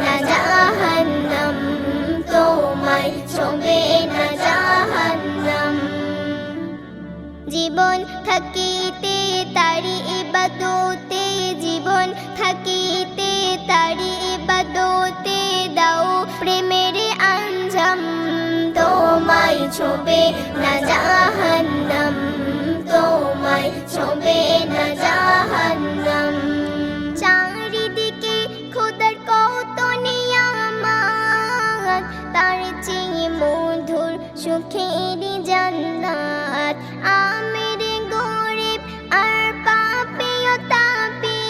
না জাহান্নাম, তোমায় ছোঁবে না জাহান্নাম। জীবন থাকিতে তারি ইবাদতে, জীবন থাকিতে তারি ইবাদতে দাও প্রেমের আঞ্জাম, তোমায় ছোঁবে না জাহান্নাম, তোমায় ছোঁবে না জাহান্নাম। চারিদিকে খোদার কত নিয়ামত, তার চেয়ে মধুর সুখের জান্নাত। আমির গরিব আর পাপিও তাপি,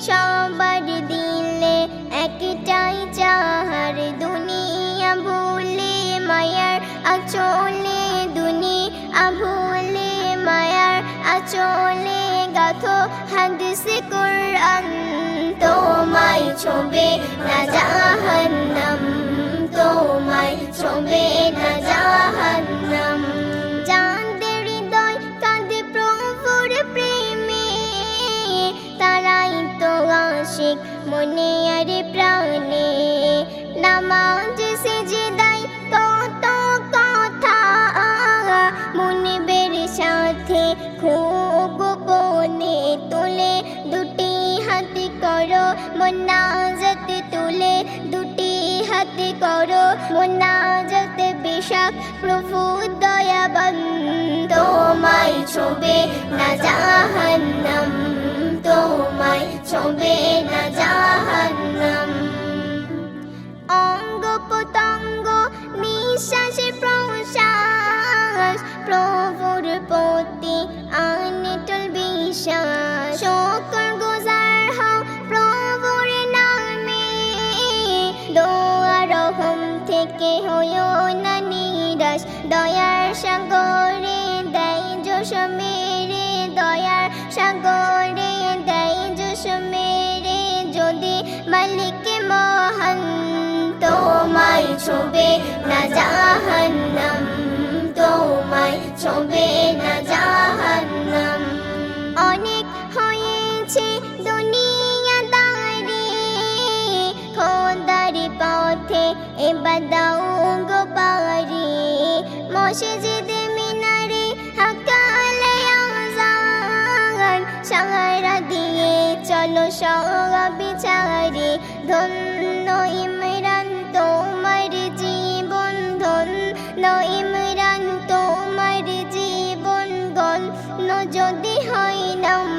সবার দিলে একটাই চাহার, দুনিয়া ভুলে মায়ার আঁচলে, দুনিয়া ভুলে মায়ার আঁচলে গাথো হাদিসে কুরআন, তোমায় ছোঁবে না জাহান্নাম, তোমায় ছোঁবে না জাহান্নাম। যাদের হৃদয় কাঁদে প্রভুর প্রেমে, তারাই তো আশিক মনে আর প্রাণে। নামাজ সেজদায় কত কথা, মুনিবের সাথে খুব গোপনে তুলে দুটি হাত করো মোনাজাত, তুলে দুটি হাত করো মোনাজাত। বেশক প্রভু দয়াবান, তোমায় ছোঁবে না জাহান্নাম, তোমায় ছোঁবে না জাহান্নাম। অঙ্গ প্রত্যঙ্গ নিঃশ্বাস প্রশ্বাস, প্রভুর প্রতি অনিটল বিশ্বাস। শুকর গুজার হও প্রভুর নামে, দোয়া রহম থেকে হইও না নিরাশ। দয়ার সাগরে দেয় যশ মেরে, দয়ার সাগরে দেয় যশ মেরে, যদি মালিক মহান, তোমায় ছোঁবে না জাহান্নাম, তোমায় ছোঁবে না জাহান্নাম। অনেক হয়েছে দুনিয়াদারি, খোদার পথে এবার দাও গো পারি। মসজিদ মিনারে হাকালে আযান, সাহারা দিয়ে চলো সব চারি। ধন্য ইমরান তোমার জীবন, ধন্য ইমরান তোমার জীবন। গণ্য যদি হয় নাম,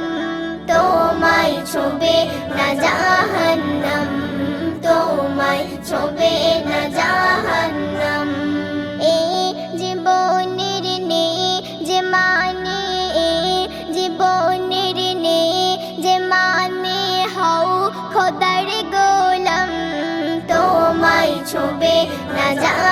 তোমায় ছোঁবে না জাহান্নাম, তোমায় ছোঁবে না জাহান্নাম। এই জীবনের নেই যে মানে, জীবনের নেই যে মানে, হও খোদার গোলাম, তোমায় ছোঁবে না জাহান্নাম।